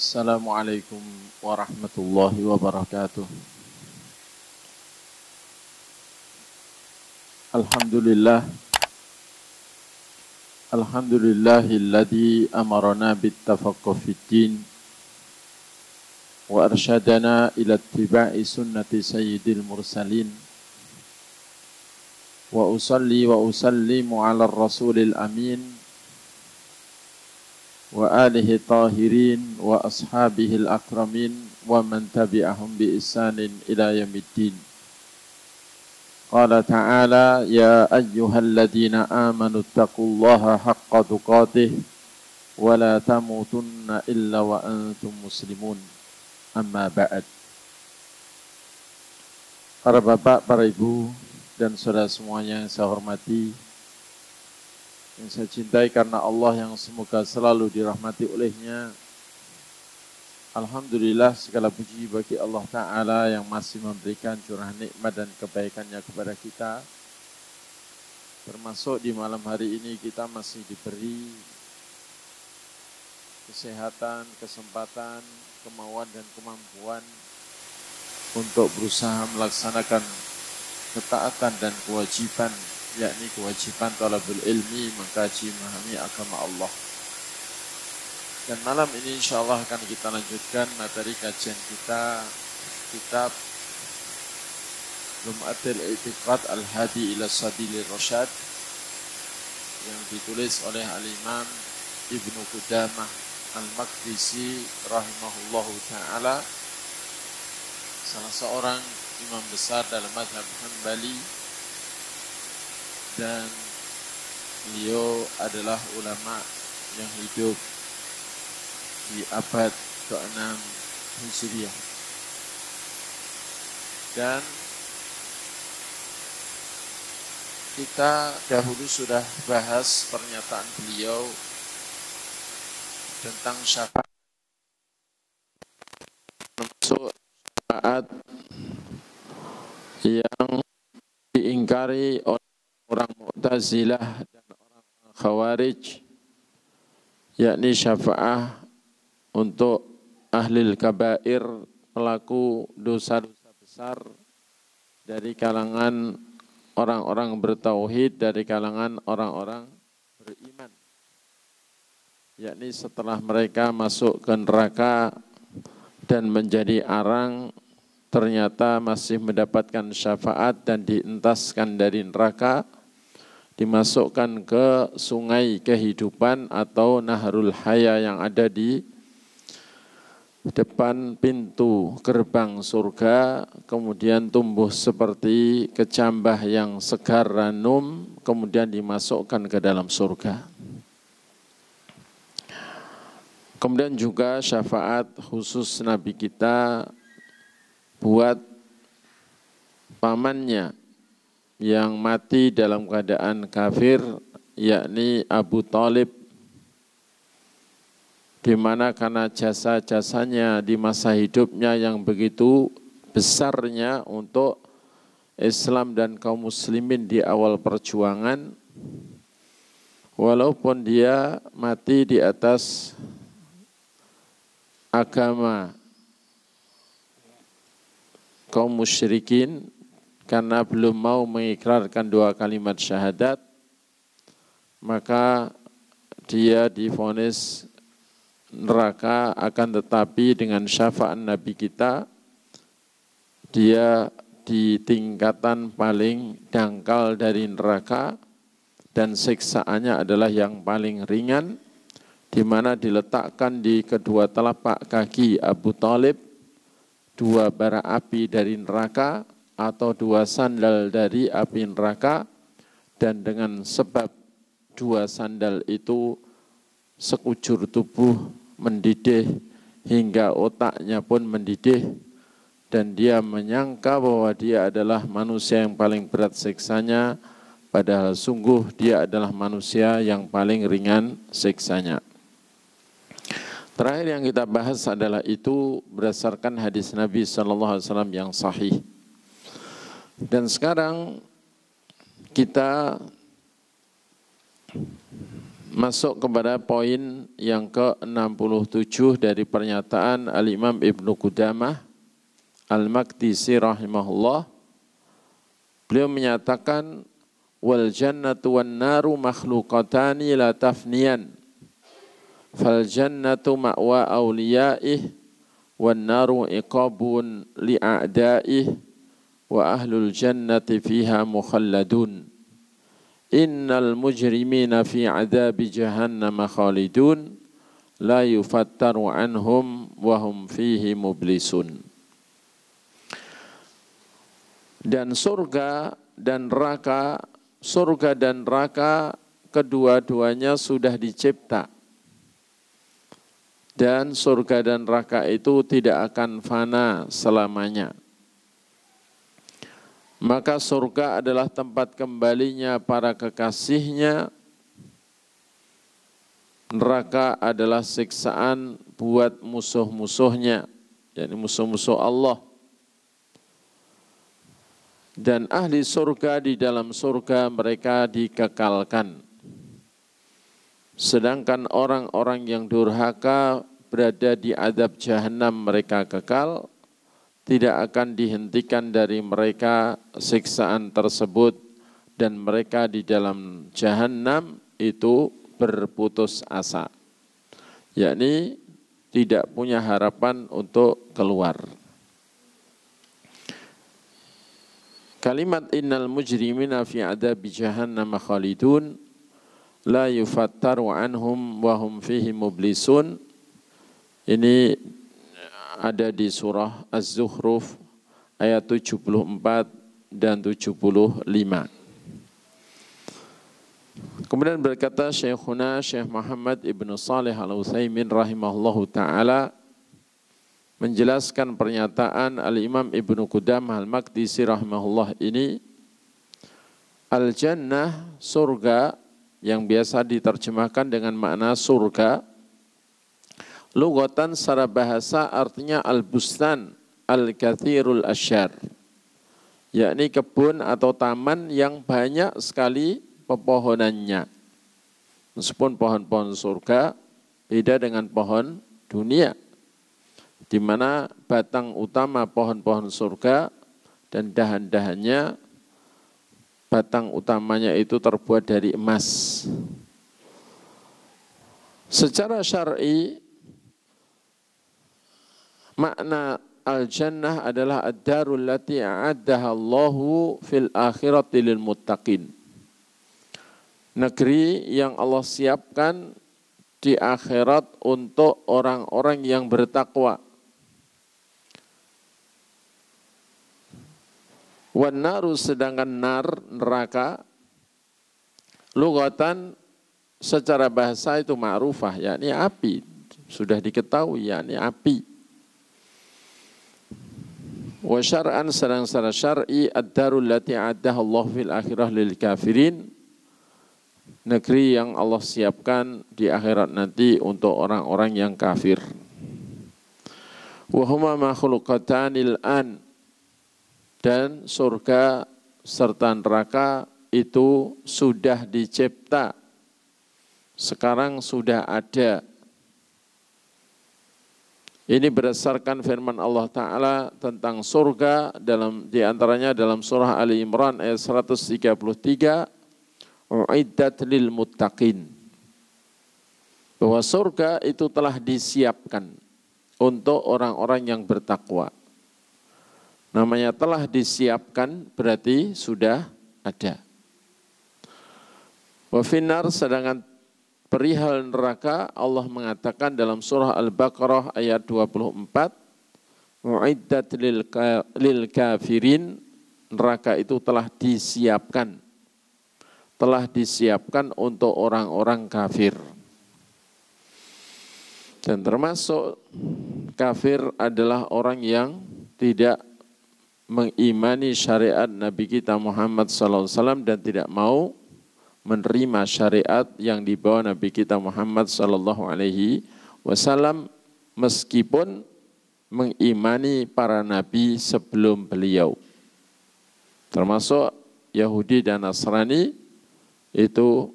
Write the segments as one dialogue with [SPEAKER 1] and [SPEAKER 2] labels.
[SPEAKER 1] Assalamualaikum warahmatullahi wabarakatuh. Alhamdulillah. Alhamdulillahilladzi amarana bittafaqquh fid-din wa arsyadana ila ittiba'i sunnati sayyidil mursalin. Wa usalli wa usallimu ala rasulil amin wa alihi tahirin wa ashabihil akramin wa man tabi'ahum bi ihsanin ila yaumiddin. Qala ta'ala ya ayyuhalladzina amanu taqullaha haqqa tuqatih wa la tamutunna illa wa antum muslimun. Amma ba'd. Para bapak, para ibu dan saudara semuanya yang saya hormati, yang saya cintai karena Allah, yang semoga selalu dirahmati olehnya. Alhamdulillah, segala puji bagi Allah Ta'ala yang masih memberikan curahan nikmat dan kebaikannya kepada kita. Termasuk di malam hari ini kita masih diberi kesehatan, kesempatan, kemauan dan kemampuan untuk berusaha melaksanakan ketaatan dan kewajiban, yakni kewajiban talabul ilmi, mengkaji memahami agama Allah. Dan malam ini insyaallah akan kita lanjutkan materi kajian kita, kitab Lum'atul I'tiqad Al-Hadi ila Sabilir Rasyad yang ditulis oleh Al-Imam Ibnu Qudamah Al-Maqdisi rahimahullahu ta'ala, salah seorang imam besar dalam mazhab Hanbali, dan beliau adalah ulama yang hidup di abad ke-6 Hijriah. Dan kita dahulu sudah bahas pernyataan beliau tentang syafaat, termasuk syafaat yang diingkari oleh orang Mu'tazilah dan orang Khawarij, yakni syafaat untuk ahlil kabair, pelaku dosa-dosa besar dari kalangan orang-orang bertauhid, dari kalangan orang-orang beriman, yakni setelah mereka masuk ke neraka dan menjadi arang, ternyata masih mendapatkan syafaat dan dientaskan dari neraka, dimasukkan ke sungai kehidupan atau Nahrul Haya yang ada di depan pintu gerbang surga, kemudian tumbuh seperti kecambah yang segar ranum, kemudian dimasukkan ke dalam surga. Kemudian juga syafaat khusus Nabi kita buat pamannya yang mati dalam keadaan kafir, yakni Abu Thalib, di mana karena jasa-jasanya di masa hidupnya yang begitu besarnya untuk Islam dan kaum muslimin di awal perjuangan, walaupun dia mati di atas agama kaum musyrikin karena belum mau mengikrarkan dua kalimat syahadat, maka dia divonis neraka. Akan tetapi dengan syafaat Nabi kita, dia di tingkatan paling dangkal dari neraka dan siksaannya adalah yang paling ringan, di mana diletakkan di kedua telapak kaki Abu Thalib dua bara api dari neraka atau dua sandal dari api neraka, dan dengan sebab dua sandal itu sekujur tubuh mendidih hingga otaknya pun mendidih, dan dia menyangka bahwa dia adalah manusia yang paling berat siksanya, padahal sungguh dia adalah manusia yang paling ringan siksanya. Terakhir yang kita bahas adalah itu berdasarkan hadis Nabi SAW yang sahih. Dan sekarang kita masuk kepada poin yang ke-67 dari pernyataan Al-Imam Ibnu Qudamah Al-Maqdisi rahimahullah. Beliau menyatakan wal jannatu wan naru makhluqatani la tafniyan fal jannatu ma'wa awliyaih wan naru iqabun li'a'daih wa ahlul jannati fiha mukhalladun innal mujrimina fi adabi jahannam khalidun la yufattaru anhum wa hum fihi mublisun. Dan surga dan neraka kedua-duanya sudah dicipta. Dan surga dan neraka itu tidak akan fana selamanya. Maka surga adalah tempat kembalinya para kekasihnya. Neraka adalah siksaan buat musuh-musuhnya, yakni musuh-musuh Allah. Dan ahli surga di dalam surga mereka dikekalkan. Sedangkan orang-orang yang durhaka berada di azab jahanam mereka kekal, tidak akan dihentikan dari mereka siksaan tersebut dan mereka di dalam jahanam itu berputus asa. Yakni tidak punya harapan untuk keluar. Kalimat innal mujrimina fi adabi jahannam khalidun la yufattaru anhum wa hum fihi mublisun. Ini ada di surah Az-Zukhruf ayat 74 dan 75. Kemudian berkata Syekhuna Syekh Muhammad Ibnu Shalih Al-Utsaimin rahimahullahu ta'ala menjelaskan pernyataan Al-Imam Ibnu Qudamah Al-Maqdisi rahimahullah ini, Al-Jannah, surga, yang biasa diterjemahkan dengan makna surga, lugatan secara bahasa artinya al-bustan al-kathirul asyar, yakni kebun atau taman yang banyak sekali pepohonannya. Meskipun pohon-pohon surga beda dengan pohon dunia, di mana batang utama pohon-pohon surga dan dahan-dahannya, batang utamanya itu terbuat dari emas. Secara syar'i, makna al-jannah adalah ad-darul lati a'addaha Allahu fil akhirati lil muttaqin. Negeri yang Allah siapkan di akhirat untuk orang-orang yang bertakwa. Wan naru, sedangkan nar, neraka, lugatan secara bahasa itu ma'rufah, yakni api, sudah diketahui, yakni api. Wa syar'an, sedang secara syar'i, ad-darul lati a'addaha Allah fil akhirah lil kafirin, negeri yang Allah siapkan di akhirat nanti untuk orang-orang yang kafir. Wa huma makhluqatanil an, dan surga serta neraka itu sudah dicipta, sekarang sudah ada. Ini berdasarkan firman Allah Ta'ala tentang surga di antaranya dalam surah Ali Imran ayat 133, u'iddat lil muttaqin, bahwa surga itu telah disiapkan untuk orang-orang yang bertakwa. Namanya telah disiapkan berarti sudah ada. Wa finnar, sedangkan perihal neraka Allah mengatakan dalam surah Al-Baqarah ayat 24, mu'iddat lil kafirin, neraka itu telah disiapkan. Telah disiapkan untuk orang-orang kafir. Dan termasuk kafir adalah orang yang tidak mengimani syariat Nabi kita Muhammad SAW dan tidak mau menerima syariat yang dibawa Nabi kita Muhammad SAW meskipun mengimani para nabi sebelum beliau. Termasuk Yahudi dan Nasrani itu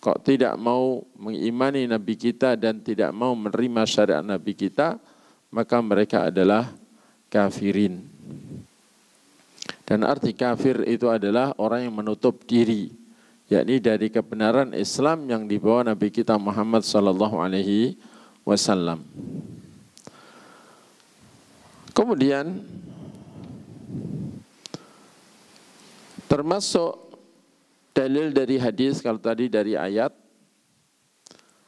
[SPEAKER 1] kok tidak mau mengimani Nabi kita dan tidak mau menerima syariat Nabi kita, maka mereka adalah kafirin. Dan arti kafir itu adalah orang yang menutup diri, yakni dari kebenaran Islam yang dibawa Nabi kita Muhammad sallallahu alaihi wasallam. Kemudian termasuk dalil dari hadis, kalau tadi dari ayat,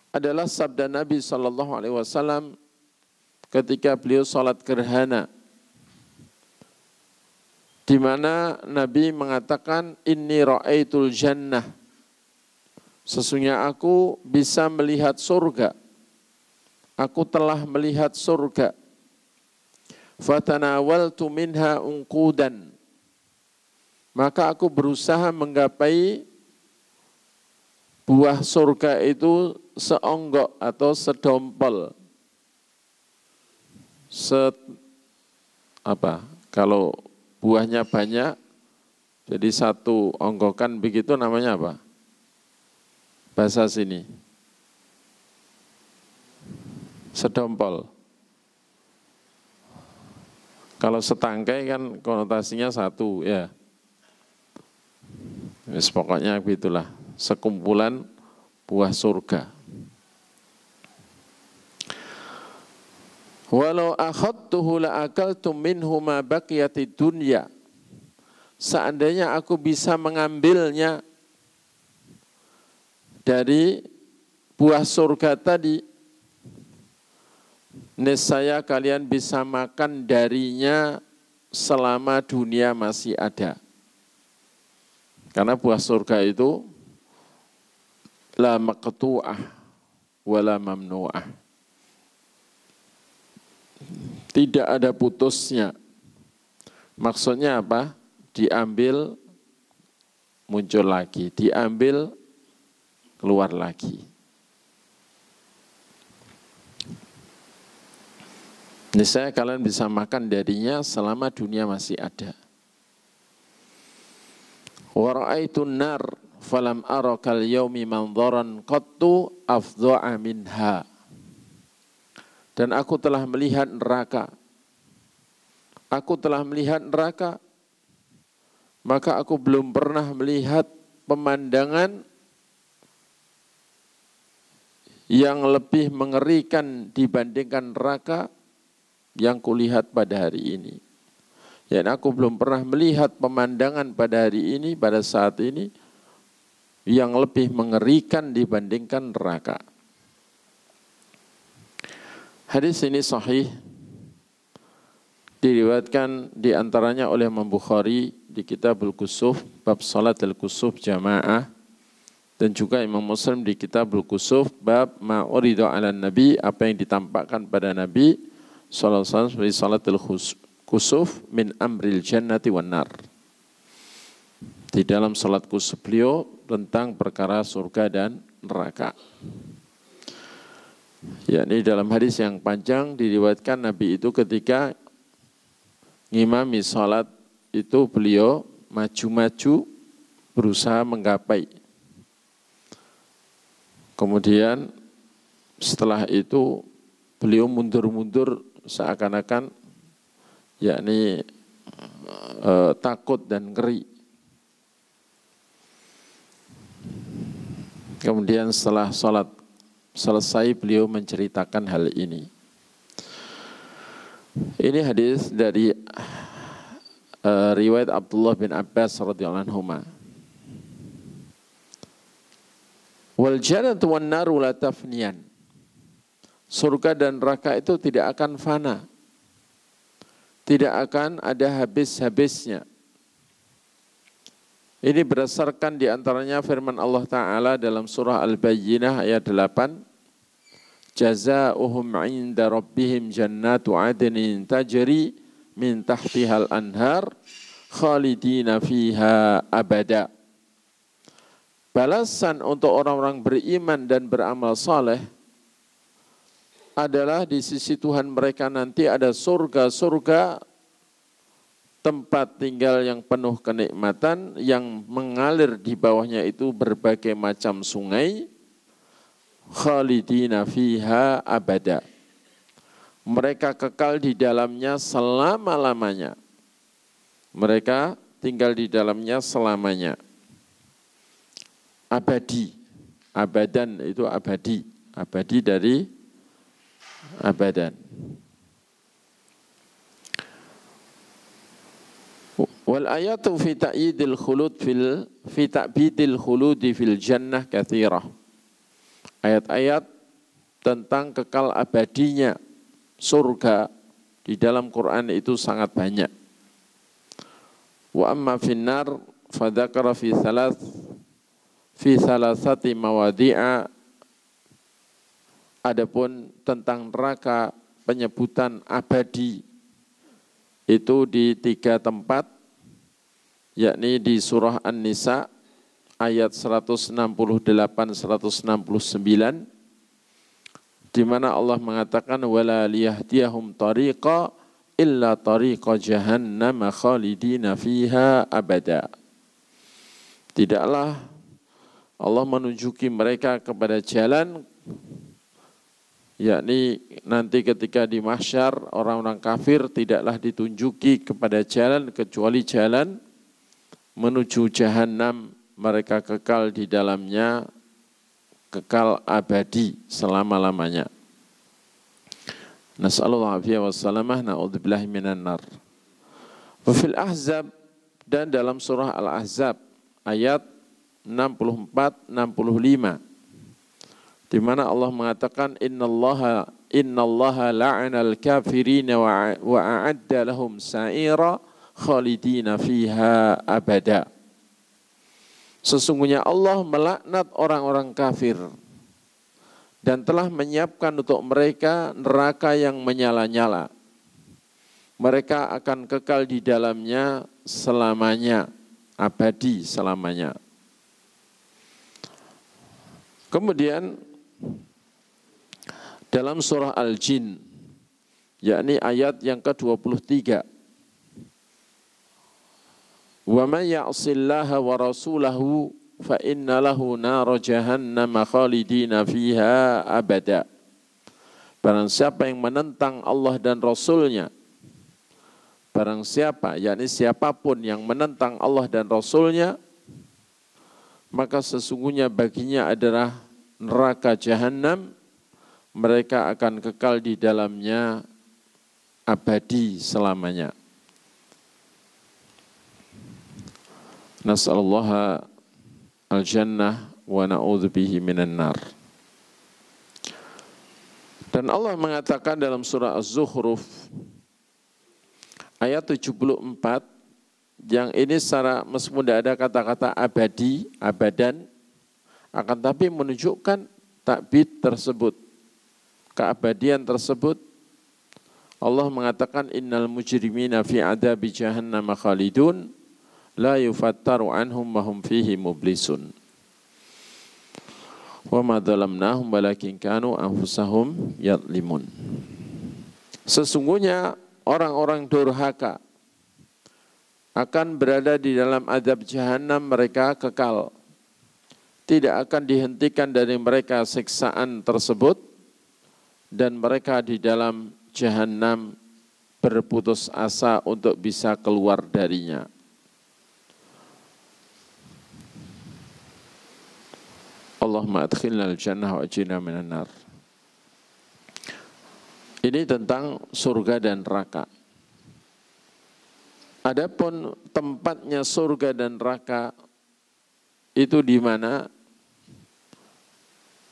[SPEAKER 1] adalah sabda Nabi SAW ketika beliau sholat gerhana, di mana Nabi mengatakan, inni ra'aitul jannah, sesungguhnya aku bisa melihat surga, aku telah melihat surga. Fatanawaltu minha unqudan, maka aku berusaha menggapai buah surga itu seonggok atau sedompel. Kalau buahnya banyak, jadi satu onggokan begitu namanya apa? Bahasa sini. Sedompel. Kalau setangkai kan konotasinya satu, ya. Pokoknya begitulah, sekumpulan buah surga. Walau akhadtuhu la'akaltum minhu ma baqiyatid dunya. Seandainya aku bisa mengambilnya dari buah surga tadi, niscaya kalian bisa makan darinya selama dunia masih ada. Karena buah surga itu la maqtu'ah wala mamnu'ah. Tidak ada putusnya. Maksudnya apa? Diambil, muncul lagi. Diambil, keluar lagi. Niscaya kalian bisa makan darinya selama dunia masih ada. Wa ra'aitun nar falam ara kal yaumi manzaran qattu afdha'a minha. Dan aku telah melihat neraka. Aku telah melihat neraka, maka aku belum pernah melihat pemandangan yang lebih mengerikan dibandingkan neraka yang kulihat pada hari ini. Dan aku belum pernah melihat pemandangan pada hari ini, pada saat ini, yang lebih mengerikan dibandingkan neraka. Hadis ini sahih, diriwayatkan diantaranya oleh Imam Bukhari di Kitabul Kusuf, bab salat al-kusuf jamaah, dan juga Imam Muslim di Kitabul Kusuf, bab ma'uridu ala nabi, apa yang ditampakkan pada Nabi sallallahu alaihi wasallam sebagai salat al-kusuf min amril jannati wan nar. Di dalam salat kusuf beliau tentang perkara surga dan neraka. Yakni dalam hadis yang panjang diriwayatkan Nabi itu ketika ngimami salat itu beliau maju-maju berusaha menggapai. Kemudian setelah itu beliau mundur-mundur seakan-akan yakni takut dan ngeri. Kemudian setelah salat selesai beliau menceritakan hal ini. Ini hadis dari riwayat Abdullah bin Abbas radhiyallahu anhuma. Wal jannatu wan naru la tafniyan. Surga dan neraka itu tidak akan fana. Tidak akan ada habis-habisnya. Ini berdasarkan diantaranya firman Allah Ta'ala dalam surah Al-Bayyinah ayat 8. Jazaohum inda rabbihim jannatu adnin tajri min tahtihal anhar khalidina fiha abada. Balasan untuk orang-orang beriman dan beramal saleh adalah di sisi Tuhan mereka nanti ada surga-surga tempat tinggal yang penuh kenikmatan, yang mengalir di bawahnya itu berbagai macam sungai, khalidina fiha abada. Mereka kekal di dalamnya selama-lamanya. Mereka tinggal di dalamnya selamanya. Abadi, abadan itu abadi. Abadi dari abadan. Wal ayatu fi ta'yidil khulud fi ta'bidil khuludi fil jannah katsirah. Ayat-ayat tentang kekal abadinya surga di dalam Quran itu sangat banyak. Wa amma finnar fadzakara fi thalathati mawadhi'a. Adapun tentang neraka penyebutan abadi itu di 3 tempat, yakni di surah An-Nisa ayat 168-169, di mana Allah mengatakan wala liyahdiyahum tariqa illa tariqa jahannam khalidina fiha abada. Tidaklah Allah menunjuki mereka kepada jalan, yakni nanti ketika di mahsyar orang-orang kafir tidaklah ditunjuki kepada jalan kecuali jalan menuju jahannam, mereka kekal di dalamnya, kekal abadi selama-lamanya. Nas'alullah afiyah wassalamah, na'udzubillahi minan nar. Wa fil Ahzab, dan dalam surah Al-Ahzab ayat 64-65, di mana Allah mengatakan innallaha la'anal kafirina wa a'adda lahum sa'ira khalidina fiha abada. Sesungguhnya Allah melaknat orang-orang kafir dan telah menyiapkan untuk mereka neraka yang menyala-nyala. Mereka akan kekal di dalamnya selamanya, abadi selamanya. Kemudian dalam surah Al-Jin, yakni ayat yang ke-23, wa may ya'sillaha wa rasulahu fa inna lahu nar jahannam khalidina fiha abada. Barang siapa yang menentang Allah dan Rasulnya, barang siapa, yakni siapapun yang menentang Allah dan Rasulnya, maka sesungguhnya baginya adalah neraka jahannam, mereka akan kekal di dalamnya abadi selamanya. Nas'alullaha al-jannah wa na'udzubihi minan nar. Dan Allah mengatakan dalam surah Az-Zukhruf ayat 74, yang ini secara meskipun tidak ada kata-kata abadi, abadan, akan tapi menunjukkan takbid tersebut, keabadian tersebut. Allah mengatakan innal mujrimina fi adabi jahannam khalidun la yufattaru anhum wa hum fihi mublisun. Wa ma dhalamnahum walakin kanu anfusahum yadlimun. Sesungguhnya orang-orang durhaka akan berada di dalam azab jahannam, mereka kekal. Tidak akan dihentikan dari mereka siksaan tersebut, dan mereka di dalam jahannam berputus asa untuk bisa keluar darinya. Allahumma adkhilna al-jannah wa ajirna minan nar. Ini tentang surga dan neraka. Adapun tempatnya surga dan neraka itu di mana?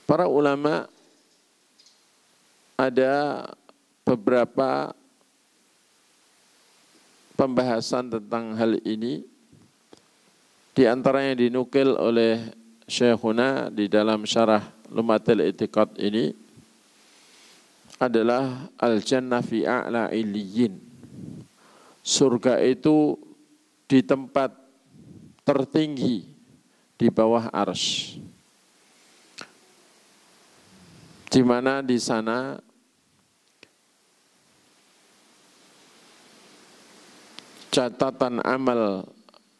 [SPEAKER 1] Para ulama ada beberapa pembahasan tentang hal ini. Di antaranya dinukil oleh Syekhuna di dalam syarah Lumatul I'tiqad ini adalah al-jannah fi a'la illiyin. Surga itu di tempat tertinggi di bawah arsy, di mana di sana catatan amal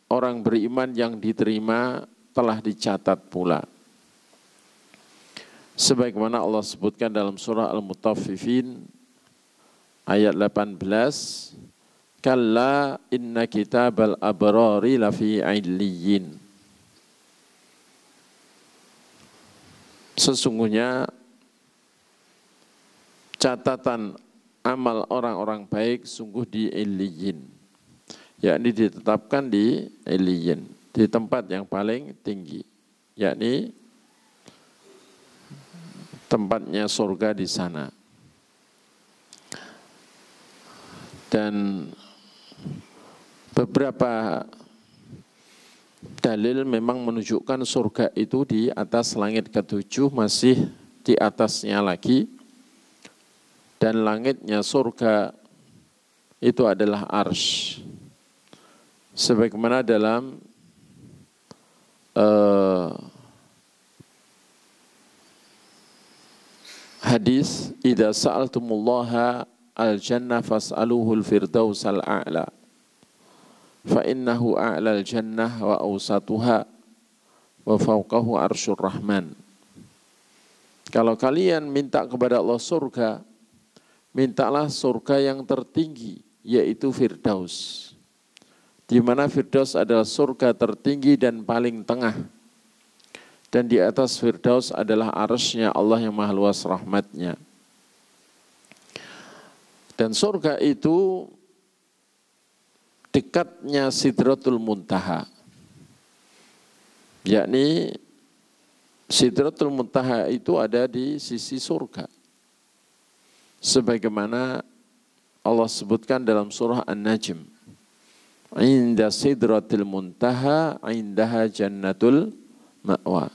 [SPEAKER 1] orang beriman yang diterima telah dicatat pula. Sebagaimana Allah sebutkan dalam surah Al-Mutaffifin ayat 18, kalla inna kitabal abrari lafi illiyin. Sesungguhnya catatan amal orang-orang baik sungguh di illiyin, yakni ditetapkan di illiyin, di tempat yang paling tinggi, yakni tempatnya surga di sana. Dan beberapa dalil memang menunjukkan surga itu di atas langit ketujuh, masih di atasnya lagi. Dan langitnya surga itu adalah arsy. Sebagaimana dalam hadis, idza sa'altumullaha al-jannah fas'aluhul firdausal a'la. Fa'innahu a'lal jannah wa awsatuha wa fawqahu arsyur rahman. Kalau kalian minta kepada Allah surga, mintalah surga yang tertinggi, yaitu Firdaus. Di mana Firdaus adalah surga tertinggi dan paling tengah. Dan di atas Firdaus adalah arsy-Nya Allah yang maha luas rahmatnya. Dan surga itu dekatnya Sidratul Muntaha, yakni Sidratul Muntaha itu ada di sisi surga, sebagaimana Allah sebutkan dalam surah An-Najm, inda Sidratul Muntaha indaha jannatul ma'wa,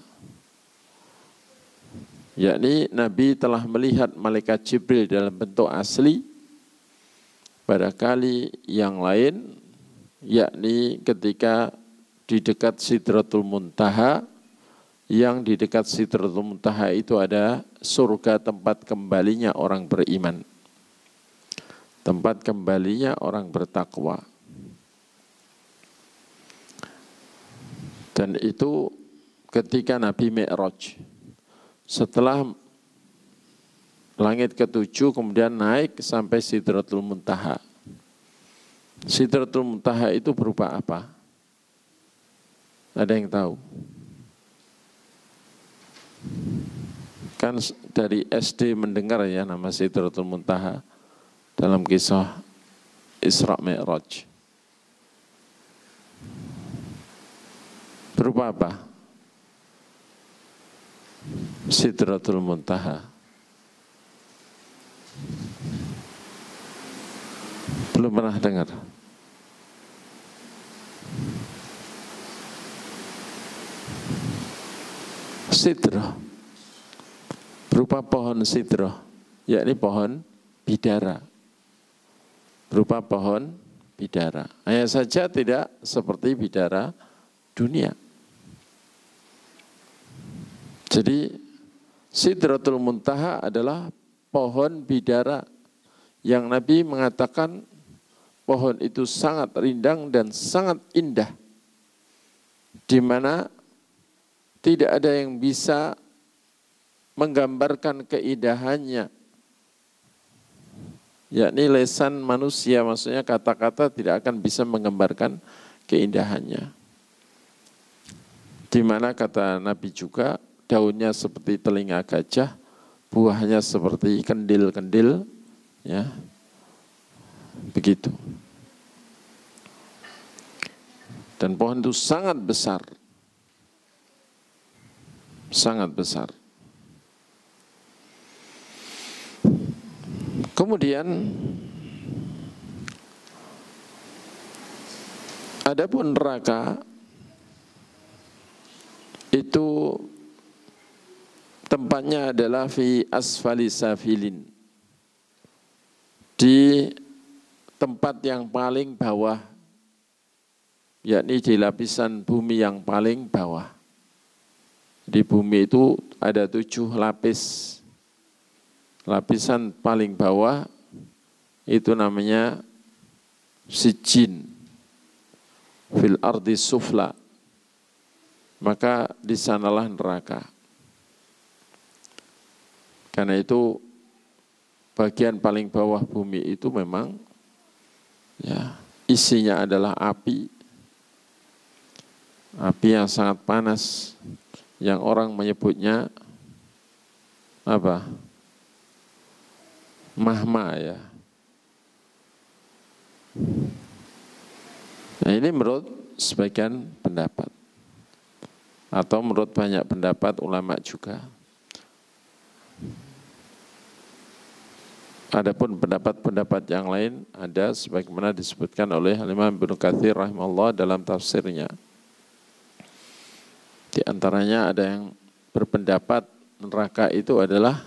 [SPEAKER 1] yakni Nabi telah melihat malaikat Jibril dalam bentuk asli pada kali yang lain, yakni ketika di dekat Sidratul Muntaha, yang di dekat Sidratul Muntaha itu ada surga, tempat kembalinya orang beriman, tempat kembalinya orang bertakwa. Dan itu ketika Nabi Mi'raj, setelah langit ketujuh kemudian naik sampai Sidratul Muntaha. Sidratul Muntaha itu berupa apa? Ada yang tahu? Kan dari SD mendengar ya nama Sidratul Muntaha dalam kisah Isra Mi'raj. Berupa apa? Sidratul Muntaha. Belum pernah dengar? Sidrah berupa pohon sidrah, yakni pohon bidara, berupa pohon bidara. Hanya saja tidak seperti bidara dunia. Jadi Sidratul Muntaha adalah pohon bidara yang Nabi mengatakan pohon itu sangat rindang dan sangat indah, di mana tidak ada yang bisa menggambarkan keindahannya, yakni lisan manusia, maksudnya kata-kata tidak akan bisa menggambarkan keindahannya. Di mana kata Nabi juga, daunnya seperti telinga gajah, buahnya seperti kendil-kendil, ya, begitu. Dan pohon itu sangat besar, sangat besar. Kemudian adapun neraka itu tempatnya adalah fi asfali safilin, di tempat yang paling bawah, yakni di lapisan bumi yang paling bawah. Di bumi itu ada 7 lapis. Lapisan paling bawah itu namanya sijin, fil ardi sufla, maka di sanalah neraka. Karena itu bagian paling bawah bumi itu memang ya isinya adalah api. Api yang sangat panas, yang orang menyebutnya apa? Mahma ya. Nah ini menurut sebagian pendapat. Atau menurut banyak pendapat ulama juga. Adapun pendapat-pendapat yang lain ada sebagaimana disebutkan oleh Imam Ibnu Katsir rahimahullah dalam tafsirnya. Di antaranya ada yang berpendapat neraka itu adalah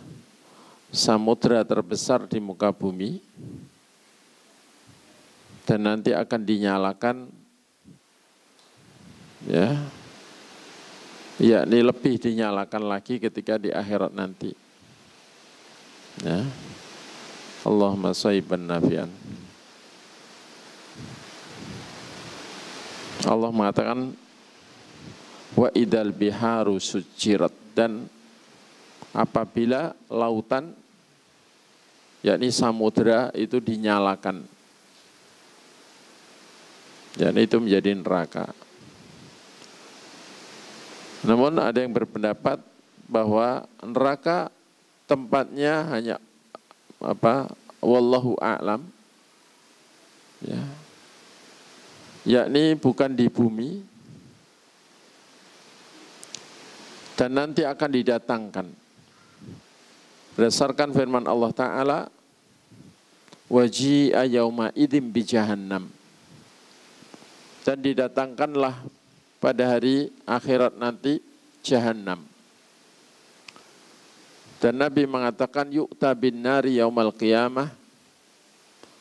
[SPEAKER 1] samudra terbesar di muka bumi dan nanti akan dinyalakan ya, yakni lebih dinyalakan lagi ketika di akhirat nanti. Ya. Allahumma shayban nafian. Allah mengatakan wa idal biharu sujirat, dan apabila lautan yakni samudra itu dinyalakan, yakni itu menjadi neraka. Namun ada yang berpendapat bahwa neraka tempatnya hanya apa, wallahu a'lam ya, yakni bukan di bumi, dan nanti akan didatangkan berdasarkan firman Allah Ta'ala, waji'a yauma idzin bi jahannam, dan didatangkanlah pada hari akhirat nanti jahannam. Dan Nabi mengatakan yu'ta bin nari yaumal qiyamah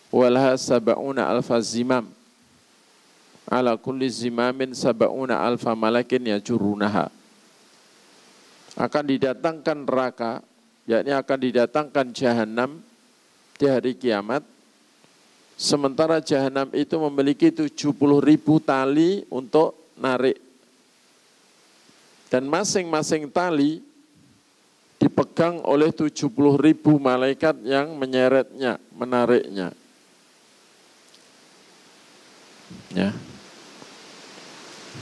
[SPEAKER 1] walaha sab'una alfa zimam ala kulli zimamin sab'una alfa malakin yajurunaha. Akan didatangkan neraka, yakni akan didatangkan jahanam di hari kiamat, sementara jahanam itu memiliki 70.000 tali untuk narik, dan masing-masing tali dipegang oleh 70.000 malaikat yang menyeretnya, menariknya. Ya.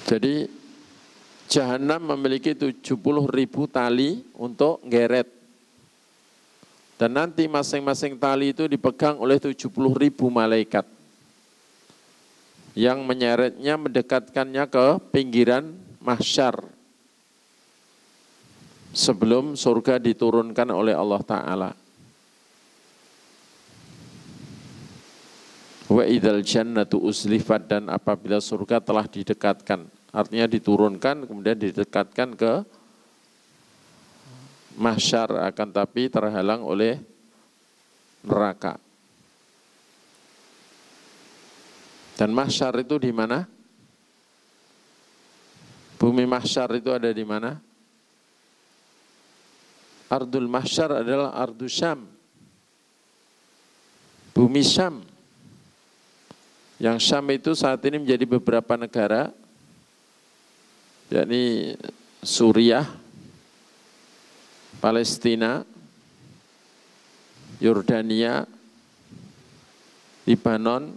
[SPEAKER 1] Jadi jahanam memiliki 70.000 tali untuk ngeret. Dan nanti masing-masing tali itu dipegang oleh 70.000 malaikat yang menyeretnya, mendekatkannya ke pinggiran mahsyar sebelum surga diturunkan oleh Allah Ta'ala. Wa idzal jannatu uslifat, dan apabila surga telah didekatkan, artinya diturunkan kemudian didekatkan ke mahsyar, akan tapi terhalang oleh neraka. Dan mahsyar itu di mana? Bumi mahsyar itu ada di mana? Ardul mahsyar adalah Ardu Syam, bumi Syam. Yang Syam itu saat ini menjadi beberapa negara, yakni Suriah, Palestina, Yordania, Libanon,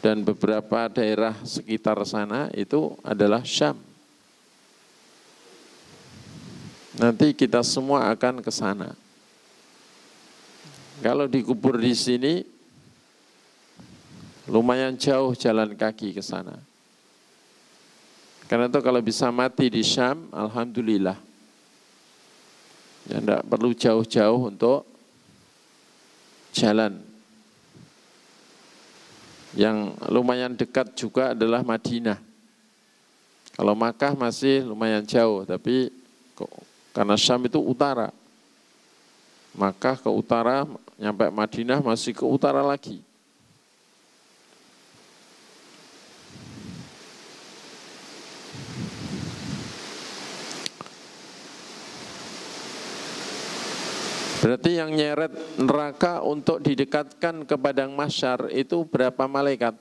[SPEAKER 1] dan beberapa daerah sekitar sana itu adalah Syam. Nanti kita semua akan ke sana. Kalau dikubur di sini, lumayan jauh jalan kaki ke sana. Karena itu kalau bisa mati di Syam, alhamdulillah. Ya, tidak perlu jauh-jauh untuk jalan. Yang lumayan dekat juga adalah Madinah. Kalau Makkah masih lumayan jauh, tapi karena Syam itu utara. Makkah ke utara, nyampe Madinah masih ke utara lagi. Berarti yang nyeret neraka untuk didekatkan ke padang mahsyar itu berapa malaikat?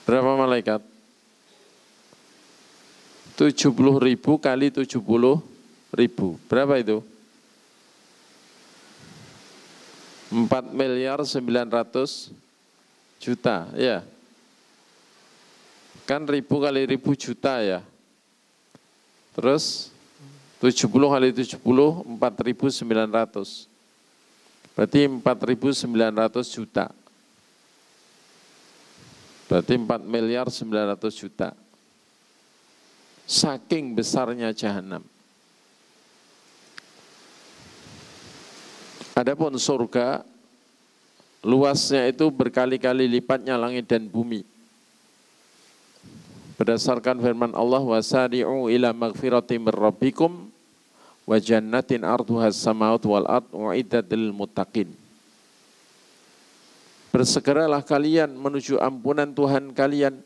[SPEAKER 1] Berapa malaikat? 70.000 kali 70.000. Berapa itu? 4.900.000.000, ya. Kan 1.000 kali 1.000 juta ya. Terus 70 kali 70, 4.900. Berarti 4.900 juta. Berarti 4.900.000.000. Saking besarnya jahanam. Adapun surga, luasnya itu berkali-kali lipatnya langit dan bumi. Berdasarkan firman Allah, wasari'u ila magfirati mir rabbikum wa jannatin arduha as-samawati wal ard u'iddat lil muttaqin. Bersegeralah kalian menuju ampunan Tuhan kalian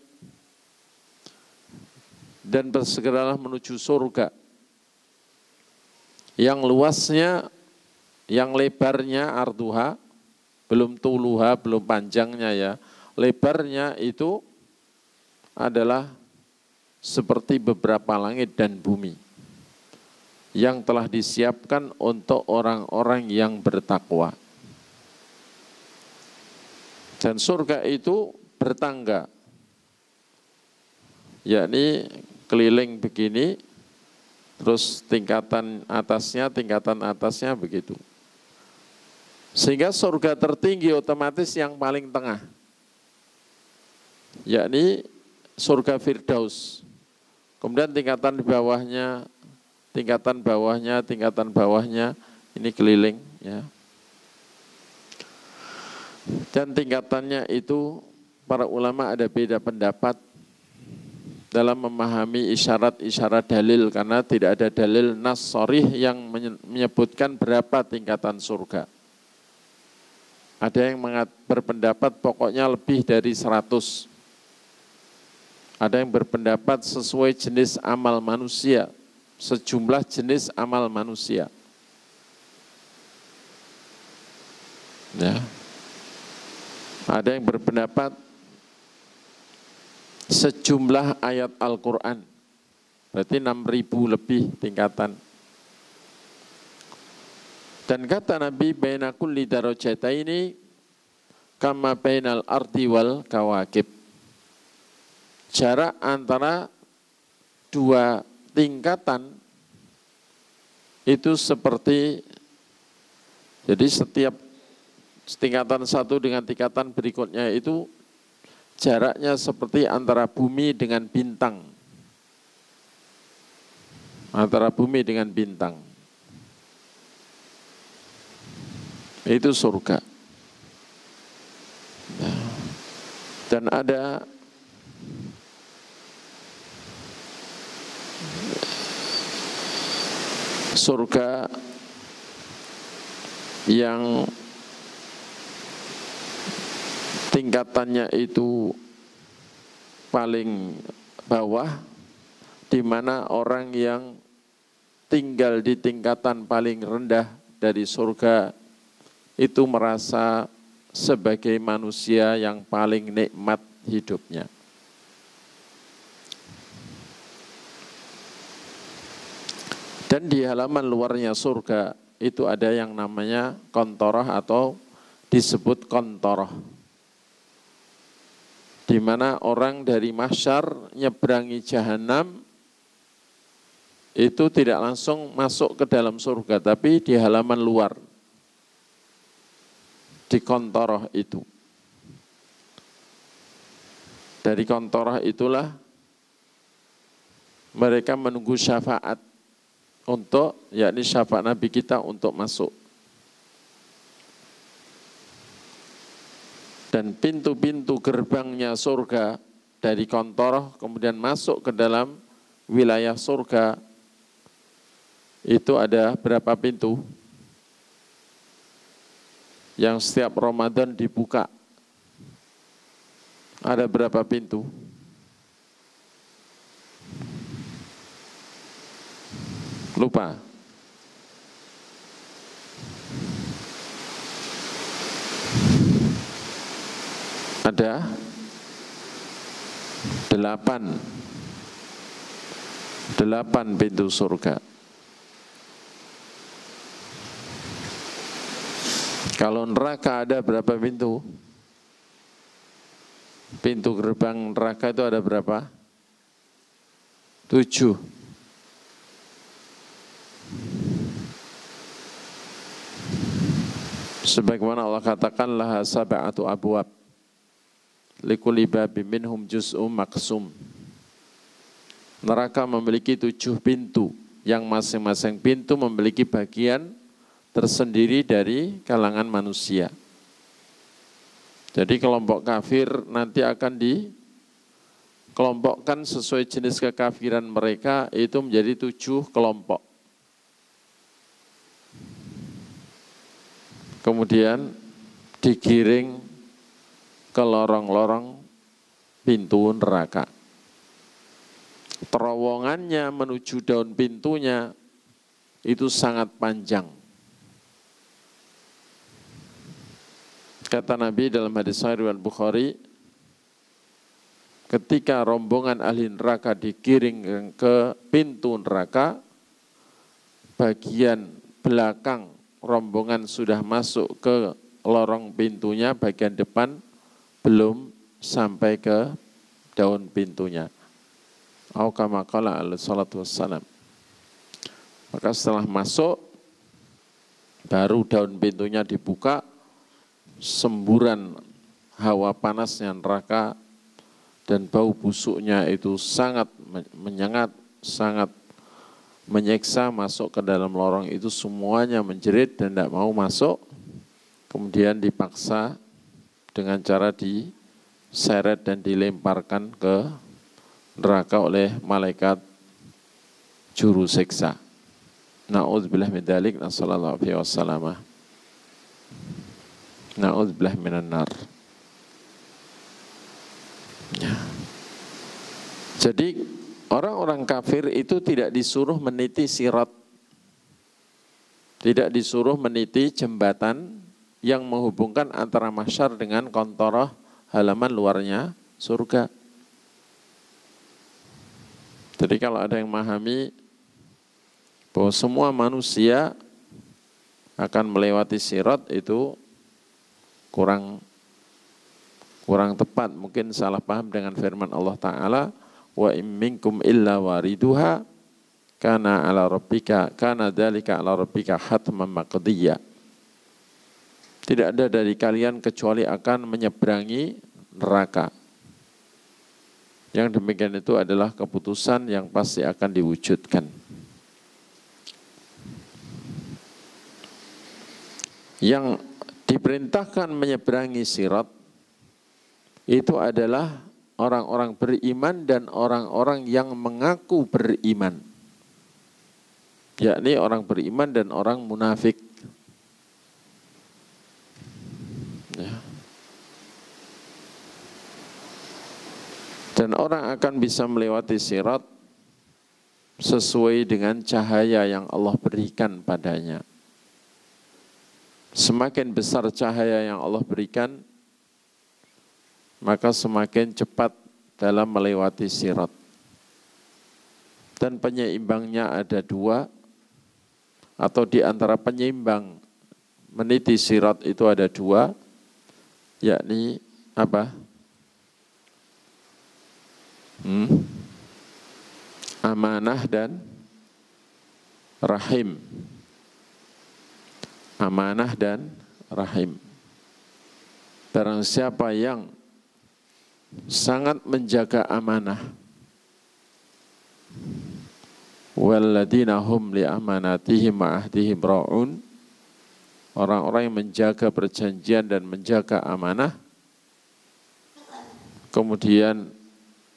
[SPEAKER 1] dan bersegeralah menuju surga yang luasnya, yang lebarnya arduha, belum tuluha, belum panjangnya ya. Lebarnya itu adalah seperti beberapa langit dan bumi yang telah disiapkan untuk orang-orang yang bertakwa. Dan surga itu bertangga, yakni keliling begini, terus tingkatan atasnya begitu. Sehingga surga tertinggi otomatis yang paling tengah, yakni surga Firdaus. Kemudian tingkatan bawahnya, ini keliling ya. Dan tingkatannya itu para ulama ada beda pendapat dalam memahami isyarat-isyarat dalil, karena tidak ada dalil nas sharih yang menyebutkan berapa tingkatan surga. Ada yang berpendapat pokoknya lebih dari 100. Ada yang berpendapat sesuai jenis amal manusia, sejumlah jenis amal manusia. Ya. Ada yang berpendapat sejumlah ayat Al-Quran, berarti 6.000 lebih tingkatan. Dan kata Nabi, baina kulli darajataini kama bainal ardi wal kawakib. Jarak antara dua tingkatan itu seperti, jadi setiap tingkatan satu dengan tingkatan berikutnya itu jaraknya seperti antara bumi dengan bintang. Antara bumi dengan bintang. Itu surga. Dan ada surga yang tingkatannya itu paling bawah, di mana orang yang tinggal di tingkatan paling rendah dari surga itu merasa sebagai manusia yang paling nikmat hidupnya. Dan di halaman luarnya surga itu ada yang namanya kontoroh atau disebut kontoroh, di mana orang dari mahsyar nyeberangi jahanam itu tidak langsung masuk ke dalam surga, tapi di halaman luar, di kontoroh itu. Dari kontoroh itulah mereka menunggu syafaat untuk, yakni syafaat Nabi kita untuk masuk. Dan pintu-pintu gerbangnya surga dari kontoroh kemudian masuk ke dalam wilayah surga itu ada berapa pintu? Yang setiap Ramadan dibuka. Ada berapa pintu? Lupa. Ada Delapan pintu surga. Kalau neraka ada berapa pintu? Pintu gerbang neraka itu ada berapa? 7. Sebagaimana Allah katakan laha sab'atu abwab likulli babin minhum juz'um maqsum. Neraka memiliki 7 pintu, yang masing-masing pintu memiliki bagian tersendiri dari kalangan manusia. Jadi kelompok kafir nanti akan dikelompokkan sesuai jenis kekafiran mereka, itu menjadi 7 kelompok. Kemudian digiring ke lorong-lorong pintu neraka. Terowongannya menuju daun pintunya itu sangat panjang. Kata Nabi dalam hadis Sahih riwayat Bukhari, ketika rombongan ahli neraka digiring ke pintu neraka, bagian belakang rombongan sudah masuk ke lorong pintunya, bagian depan belum sampai ke daun pintunya. Au kama qala alaihi salatu wassalam. Maka setelah masuk, baru daun pintunya dibuka, semburan hawa panasnya neraka dan bau busuknya itu sangat menyengat, sangat menyiksa, masuk ke dalam lorong itu semuanya menjerit dan tidak mau masuk. Kemudian dipaksa dengan cara diseret dan dilemparkan ke neraka oleh malaikat juru siksa. Na'udzubillah min dzalik, nasallallahu alaihi wasallam. Na'udzubillah minan nar. Ya. Jadi orang-orang kafir itu tidak disuruh meniti sirat, tidak disuruh meniti jembatan yang menghubungkan antara mahsyar dengan kontoroh halaman luarnya surga. Jadi kalau ada yang memahami bahwa semua manusia akan melewati sirat, itu kurang tepat, mungkin salah paham dengan firman Allah Ta'ala, wa in minkum illa wariduha kana ala rabbika kana dzalika ala rabbika hatman maqdiyya. Tidak ada dari kalian kecuali akan menyeberangi neraka. Yang demikian itu adalah keputusan yang pasti akan diwujudkan. Yang diperintahkan menyeberangi sirat itu adalah orang-orang beriman dan orang-orang yang mengaku beriman, yakni orang beriman dan orang munafik. Ya. Dan orang akan bisa melewati sirat sesuai dengan cahaya yang Allah berikan padanya. Semakin besar cahaya yang Allah berikan, maka semakin cepat dalam melewati sirat. Dan penyeimbangnya ada 2, atau di antara penyeimbang meniti sirat itu ada 2, yakni apa? Amanah dan rahim. Amanah dan rahim. Barang siapa yang sangat menjaga amanah, walladzina hum li amanatihim wa ahdihim ra'un, orang-orang yang menjaga perjanjian dan menjaga amanah, kemudian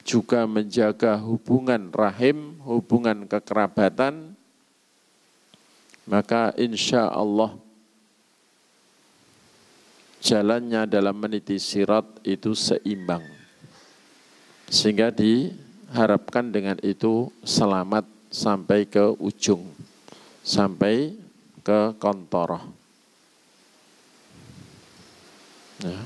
[SPEAKER 1] juga menjaga hubungan rahim, hubungan kekerabatan, maka insya Allah jalannya dalam meniti sirat itu seimbang, sehingga diharapkan dengan itu selamat sampai ke ujung, sampai ke kontoroh. Ya.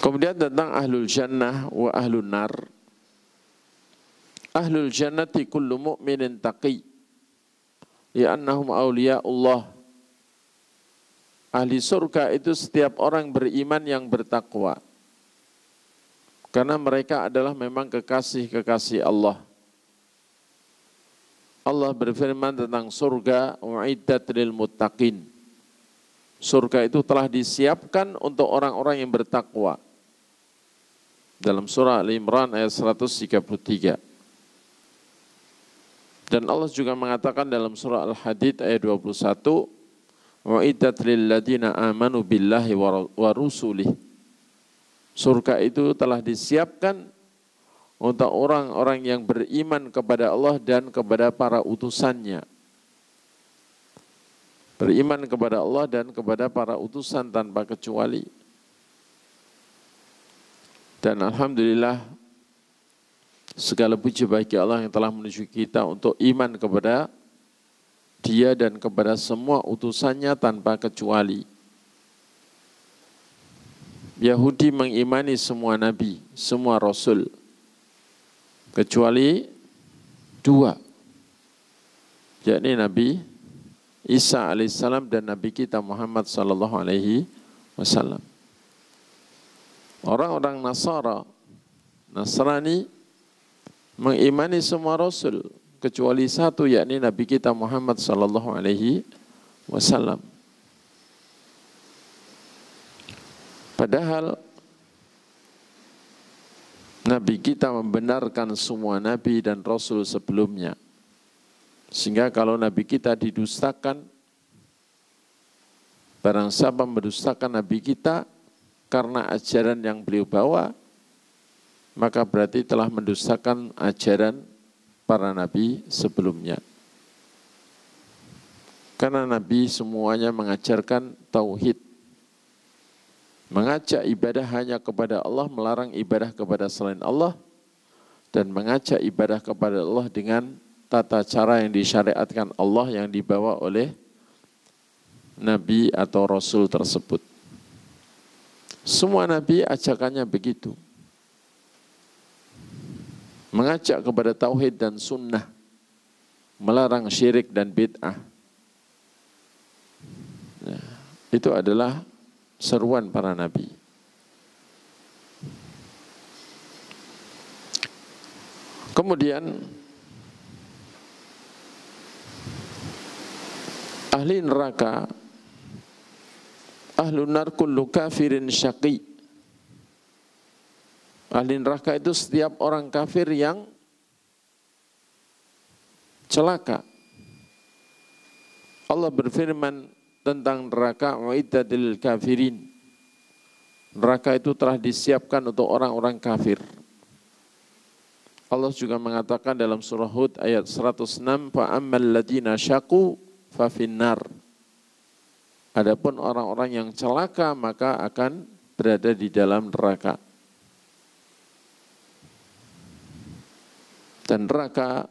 [SPEAKER 1] Kemudian tentang ahlul jannah wa ahlun nar. Ahlul jannati kullu mu'minin taqi li'annahum awliya'ullah. Ahli surga itu setiap orang beriman yang bertakwa, karena mereka adalah memang kekasih-kekasih Allah. Allah berfirman tentang surga, u'iddat lil muttaqin. Surga itu telah disiapkan untuk orang-orang yang bertakwa. Dalam surah Al-Imran ayat 133. Dan Allah juga mengatakan dalam surah Al-Hadid ayat 21, u'iddat lil ladina amanu billahi wa rusulih. Surga itu telah disiapkan untuk orang-orang yang beriman kepada Allah dan kepada para utusannya. Beriman kepada Allah dan kepada para utusan tanpa kecuali. Dan alhamdulillah segala puji bagi Allah yang telah menuju kita untuk iman kepada Dia dan kepada semua utusannya tanpa kecuali. Yahudi mengimani semua nabi, semua rasul, kecuali dua, yakni Nabi Isa alaihissalam dan Nabi kita Muhammad sallallahu alaihi wasallam. Orang-orang Nasrani mengimani semua rasul kecuali satu, yakni Nabi kita Muhammad sallallahu alaihi wasallam. Padahal Nabi kita membenarkan semua nabi dan rasul sebelumnya. Sehingga kalau Nabi kita didustakan, barang siapa mendustakan Nabi kita karena ajaran yang beliau bawa, maka berarti telah mendustakan ajaran para nabi sebelumnya. Karena Nabi semuanya mengajarkan tauhid, mengajak ibadah hanya kepada Allah, melarang ibadah kepada selain Allah, dan mengajak ibadah kepada Allah dengan tata cara yang disyariatkan Allah yang dibawa oleh Nabi atau Rasul tersebut. Semua Nabi ajakannya begitu. Mengajak kepada tauhid dan sunnah, melarang syirik dan bid'ah. Nah, itu adalah seruan para nabi. Kemudian ahli neraka, ahlun nar kullu kafirin syaqi. Ahli neraka itu setiap orang kafir yang celaka. Allah berfirman tentang neraka, u'iddat lil kafirin. Neraka itu telah disiapkan untuk orang-orang kafir. Allah juga mengatakan dalam surah Hud ayat 106, fa ammal ladzina syaqu fa finnar. Adapun orang-orang yang celaka maka akan berada di dalam neraka. Dan neraka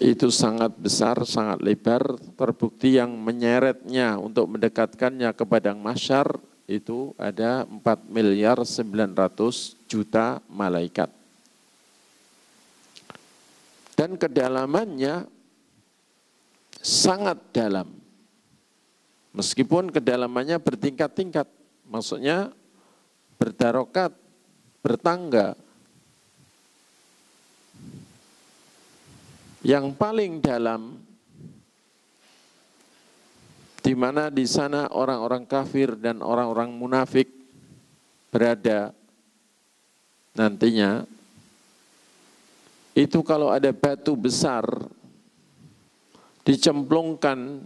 [SPEAKER 1] itu sangat besar, sangat lebar, terbukti yang menyeretnya untuk mendekatkannya ke padang mahsyar itu ada 4.900.000.000 malaikat. Dan kedalamannya sangat dalam. Meskipun kedalamannya bertingkat-tingkat, maksudnya berdarokat, bertangga. Yang paling dalam, di mana di sana orang-orang kafir dan orang-orang munafik berada nantinya, itu kalau ada batu besar dicemplungkan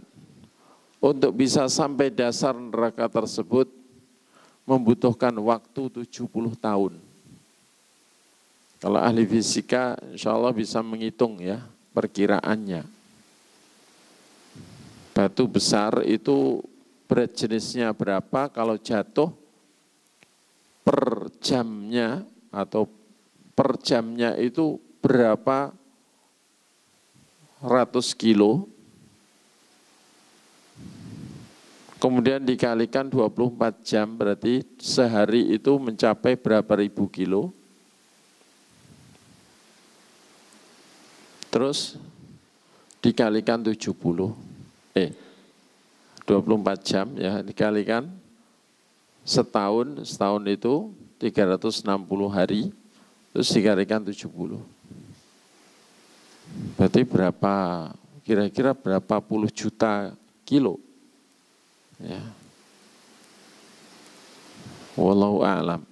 [SPEAKER 1] untuk bisa sampai dasar neraka tersebut membutuhkan waktu 70 tahun. Kalau ahli fisika insya Allah bisa menghitung ya perkiraannya. Batu besar itu berat jenisnya berapa, kalau jatuh per jamnya atau per jamnya itu berapa ratus kilo. Kemudian dikalikan 24 jam, berarti sehari itu mencapai berapa ribu kilo. Terus dikalikan 24 jam ya, dikalikan setahun itu 360 hari, terus dikalikan 70. Berarti berapa, kira-kira berapa puluh juta kilo. Ya. Wallahu a'lam.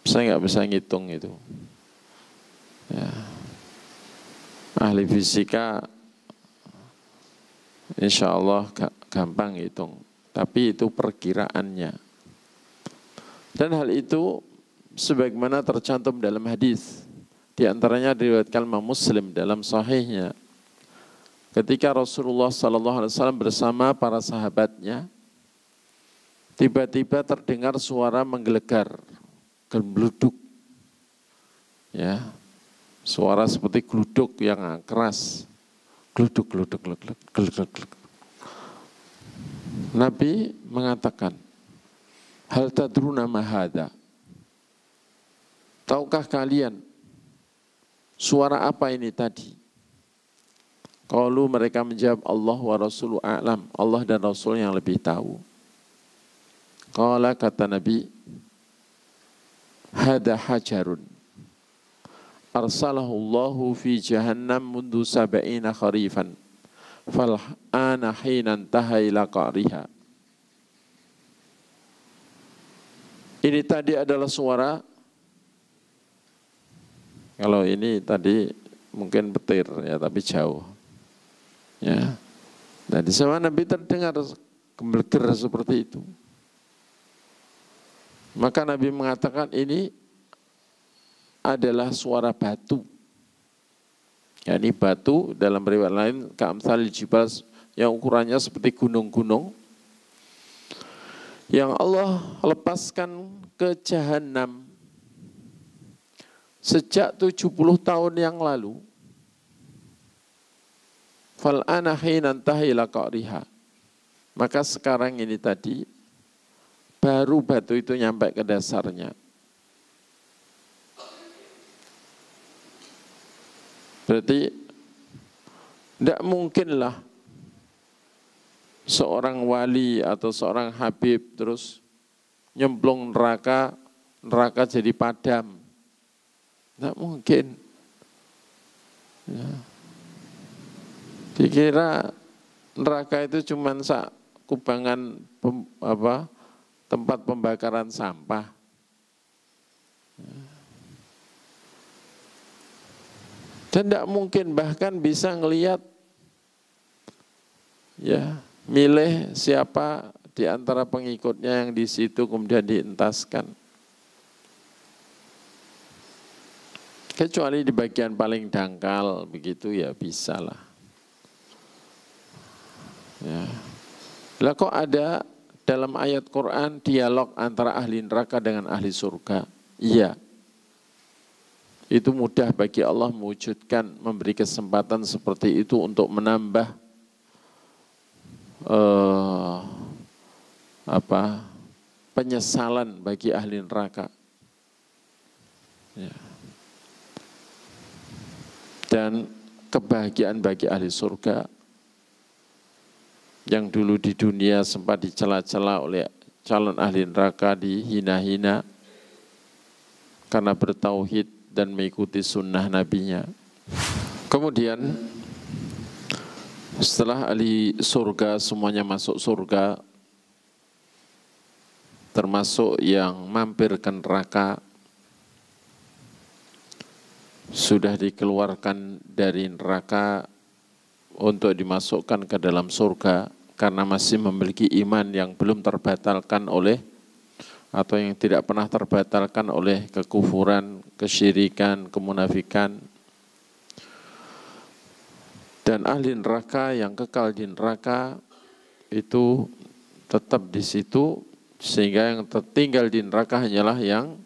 [SPEAKER 1] Saya nggak bisa ngitung itu. Ya. Ahli fisika insya Allah gampang hitung, tapi itu perkiraannya. Dan hal itu sebagaimana tercantum dalam hadis, di antaranya diriwayatkan Imam Muslim dalam sahihnya. Ketika Rasulullah SAW bersama para sahabatnya, tiba-tiba terdengar suara menggelegar, geluduk, ya, suara seperti gluduk yang keras, gluduk. Nabi mengatakan, hal tadruna ma hadza? Tahukah kalian suara apa ini tadi? Qalu, mereka menjawab, Allah wa rasulu a'lam, Allah dan Rasul yang lebih tahu. Qala, kata Nabi, hada hajarun arsalahu Allahu fi jahannam mundu sab'ina kharifan fal ana hinan taha ila qariha. Ini tadi adalah suara, kalau ini tadi mungkin petir ya, tapi jauh. Ya, nah di sana Nabi terdengar gembleger seperti itu. Maka Nabi mengatakan ini adalah suara batu. Ya, ini batu dalam riwayat lain ka'amsalil jibal, yang ukurannya seperti gunung-gunung, yang Allah lepaskan ke Jahannam sejak 70 tahun yang lalu. Fal'ana hinan tahila qa'riha. Maka sekarang ini tadi baru batu itu nyampe ke dasarnya. Berarti tidak mungkinlah seorang wali atau seorang habib terus nyemplung neraka jadi padam. Tidak mungkin. Ya. Dikira neraka itu cuma kubangan tempat pembakaran sampah. Dan tidak mungkin bahkan bisa ngelihat, ya, milih siapa di antara pengikutnya yang di situ kemudian dientaskan. Kecuali di bagian paling dangkal begitu ya bisa lah. Ya. Lah kok ada dalam ayat Quran dialog antara ahli neraka dengan ahli surga? Iya. Itu mudah bagi Allah mewujudkan, memberi kesempatan seperti itu untuk menambah penyesalan bagi ahli neraka. Ya. Dan kebahagiaan bagi ahli surga yang dulu di dunia sempat dicela-cela oleh calon ahli neraka, dihina-hina karena bertauhid dan mengikuti sunnah nabinya. Kemudian setelah ahli surga semuanya masuk surga, termasuk yang mampir ke neraka, sudah dikeluarkan dari neraka untuk dimasukkan ke dalam surga karena masih memiliki iman yang belum terbatalkan oleh, atau yang tidak pernah terbatalkan oleh kekufuran, kesyirikan, kemunafikan. Dan ahli neraka yang kekal di neraka itu tetap di situ, sehingga yang tertinggal di neraka hanyalah yang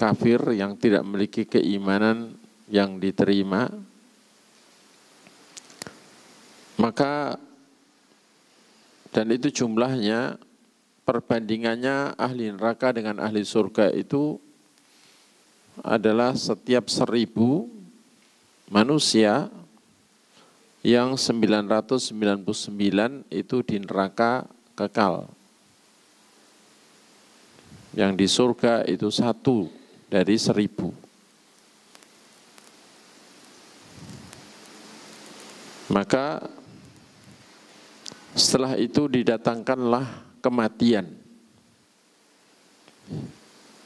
[SPEAKER 1] kafir, yang tidak memiliki keimanan yang diterima. Maka Dan itu jumlahnya, perbandingannya ahli neraka dengan ahli surga itu adalah setiap 1000 manusia yang 999 itu di neraka kekal. Yang di surga itu 1 dari 1000. Maka setelah itu didatangkanlah kematian.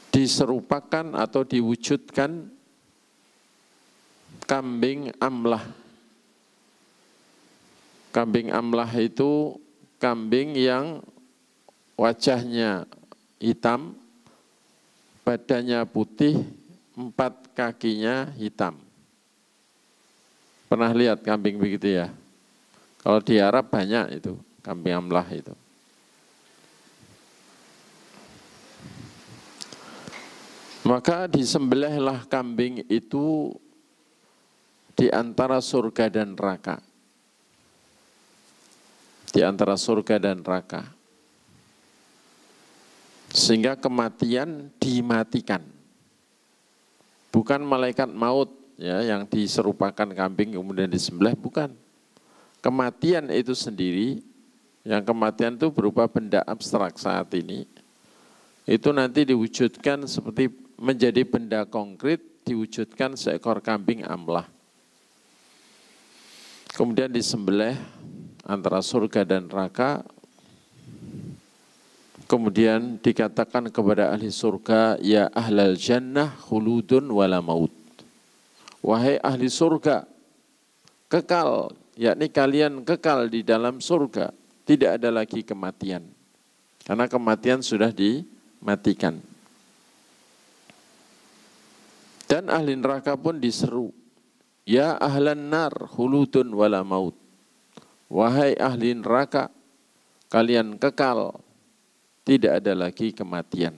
[SPEAKER 1] Diserupakan atau diwujudkan kambing amlah. Kambing amlah itu kambing yang wajahnya hitam, badannya putih, 4 kakinya hitam. Pernah lihat kambing begitu ya? Kalau di Arab banyak itu, kambing amlah itu. Maka disembelihlah kambing itu di antara surga dan neraka. Di antara surga dan neraka. Sehingga kematian dimatikan. Bukan malaikat maut ya yang diserupakan kambing kemudian disembelih, bukan. Kematian itu sendiri, yang kematian itu berupa benda abstrak saat ini, itu nanti diwujudkan seperti menjadi benda konkret, diwujudkan seekor kambing amlah. Kemudian disembelih antara surga dan neraka. Kemudian dikatakan kepada ahli surga, ya ahlal jannah khuludun wala maut. Wahai ahli surga, kekal, yakni kalian kekal di dalam surga, tidak ada lagi kematian. Karena kematian sudah dimatikan. Dan ahli neraka pun diseru, ya ahlan nar khuludun wala maut. Wahai ahli neraka, kalian kekal, tidak ada lagi kematian.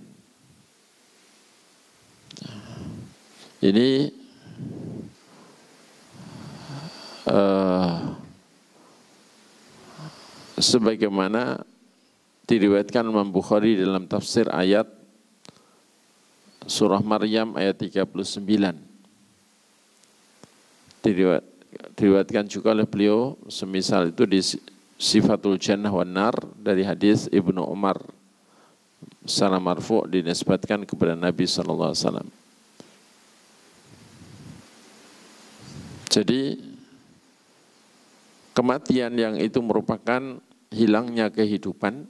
[SPEAKER 1] Ini sebagaimana diriwayatkan Imam Bukhari dalam tafsir ayat surah Maryam ayat 39. Diriwayatkan juga oleh beliau semisal itu di Sifatul Jannah wan Nar dari hadis Ibnu Umar secara marfu' dinisbatkan kepada Nabi sallallahu alaihi wasallam. Jadi kematian yang itu merupakan hilangnya kehidupan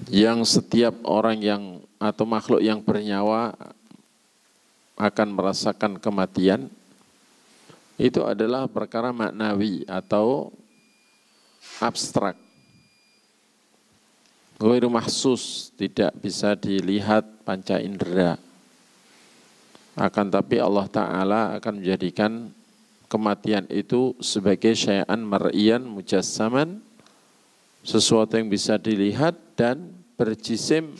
[SPEAKER 1] yang setiap orang yang atau makhluk yang bernyawa akan merasakan kematian, itu adalah perkara maknawi atau abstrak. Ghairu mahsus, tidak bisa dilihat panca indera. Akan tapi Allah Ta'ala akan menjadikan kematian itu sebagai syai'an mar'iyan mujassaman, sesuatu yang bisa dilihat dan berjisim,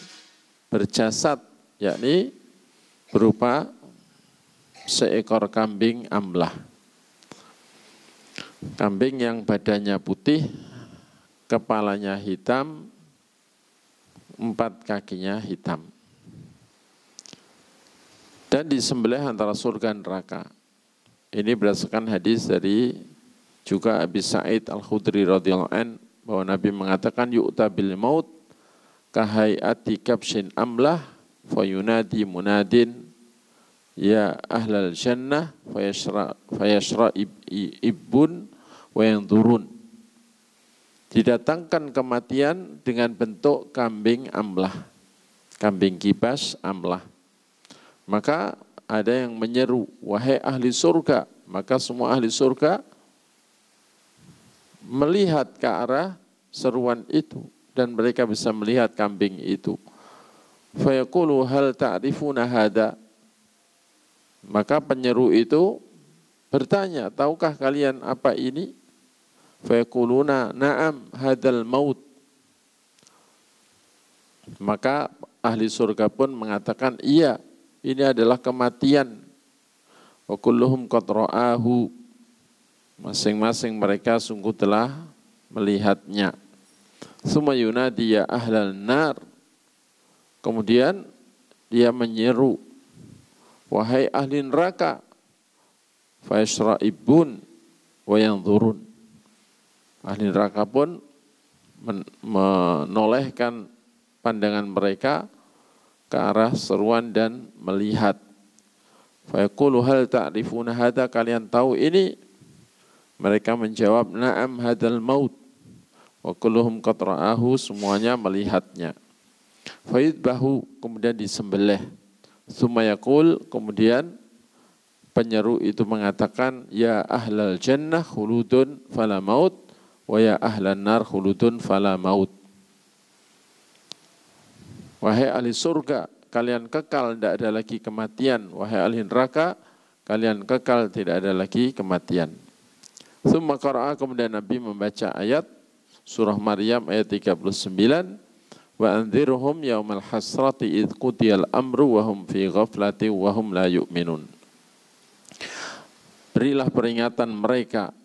[SPEAKER 1] berjasad, yakni berupa seekor kambing amlah. Kambing yang badannya putih, kepalanya hitam, 4 kakinya hitam. Dan disembelih antara surga dan neraka. Ini berdasarkan hadis dari juga Abi Sa'id Al-Khudri radhiyallahu an, bahwa Nabi mengatakan yu'ta bil maut kahayati kabshin amlah fayunadi munadin ya ahlal jannah fayashra ibun wa yanzurun. Didatangkan kematian dengan bentuk kambing amlah, kambing kibas amlah. Maka ada yang menyeru, wahai ahli surga, maka semua ahli surga melihat ke arah seruan itu dan mereka bisa melihat kambing itu. Fayaqulu hal ta'rifuna hada? Maka penyeru itu bertanya, tahukah kalian apa ini? Fayaquluna na'am hadal maut. Maka ahli surga pun mengatakan, iya, ini adalah kematian. Wa kulluhum qad ra'ahu. Masing-masing mereka sungguh telah melihatnya. Tsumma yunadi ya ahlal nar. Kemudian dia menyeru, wahai ahli neraka, fa yashra'ibun wa yanzurun. Ahli neraka pun menolehkan pandangan mereka ke arah seruan dan melihat. Fa yaqulu hal ta'rifuna hadza, kalian tahu ini? Mereka menjawab, na'am hadzal maut. Wa kulluhum qad ra'ahu, semuanya melihatnya. Fa yudbahu, kemudian disembelih. Tsumma yaqul, kemudian penyeru itu mengatakan, ya ahlal jannah khuludun fala maut, wa ya ahlan nar khuludun fala maut. Wahai ahli surga, kalian kekal, tidak ada lagi kematian. Wahai ahli neraka, kalian kekal, tidak ada lagi kematian. Tsumma qara'a, kemudian Nabi membaca ayat surah Maryam ayat 39, wa anzirhum yaumal hasrati id qudiyal amru wa hum fi ghaflati wa hum la yu'minun. Berilah peringatan mereka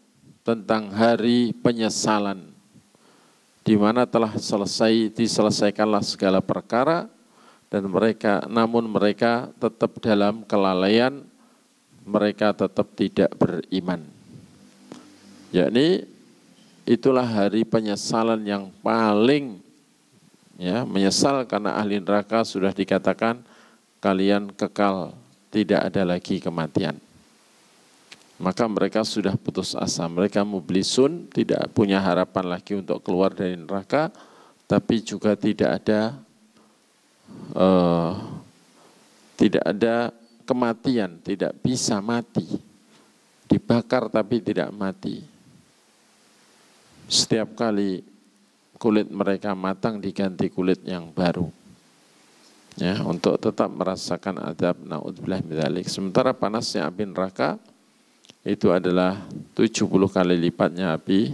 [SPEAKER 1] tentang hari penyesalan, di mana telah diselesaikanlah segala perkara, dan namun mereka tetap dalam kelalaian, mereka tetap tidak beriman. Yakni itulah hari penyesalan yang paling menyesal, karena ahli neraka sudah dikatakan kalian kekal, tidak ada lagi kematian. Maka mereka sudah putus asa, mereka mublisun, tidak punya harapan lagi untuk keluar dari neraka, tapi juga tidak ada kematian, tidak bisa mati, dibakar tapi tidak mati. Setiap kali kulit mereka matang diganti kulit yang baru, ya, untuk tetap merasakan azab, naudzubillah min dzalik. Sementara panasnya api neraka itu adalah 70 kali lipatnya api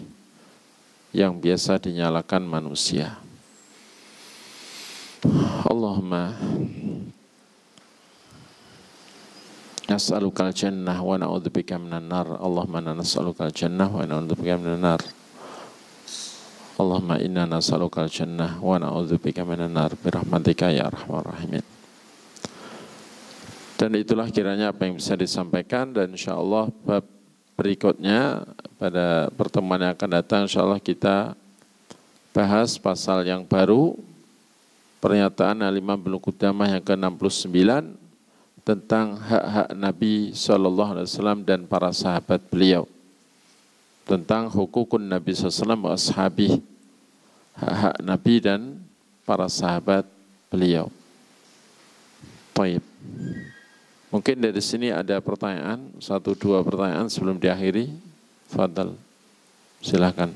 [SPEAKER 1] yang biasa dinyalakan manusia. Allahumma nas'alukal jannah wa na'udzubika minan nar. Allahumma nas'alukal jannah wa na'udzubika minan nar. Allahumma inna nas'alukal jannah wa na'udzubika minan nar birahmatika ya arhamar rahimin. Dan itulah kiranya apa yang bisa disampaikan, dan insyaallah bab berikutnya pada pertemuan yang akan datang insyaallah kita bahas pasal yang baru, pernyataan Al-Imam Ibnu Qudamah yang ke-69 tentang hak-hak Nabi SAW dan para sahabat beliau, tentang hukukun Nabi SAW wa ashabi, hak-hak Nabi dan para sahabat beliau. Baik. Mungkin dari sini ada pertanyaan, 1-2 pertanyaan sebelum diakhiri. Fadal, silakan.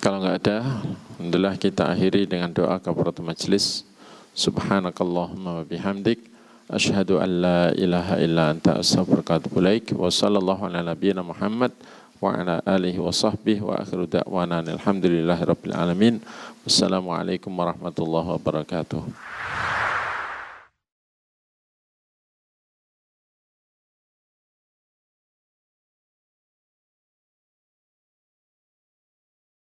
[SPEAKER 1] Kalau nggak ada, alhamdulillah kita akhiri dengan doa kafaratul majelis. Subhanakallahumma wa bihamdik, asyhadu an la ilaha illa anta astaghfiruka wa atubu ilaik. Wa sallallahu ala nabiyyina Muhammad wa ala alihi wa sahbihi wa akhiru da'wana alhamdulillahi rabbil alamin. Wassalamualaikum warahmatullahi wabarakatuh.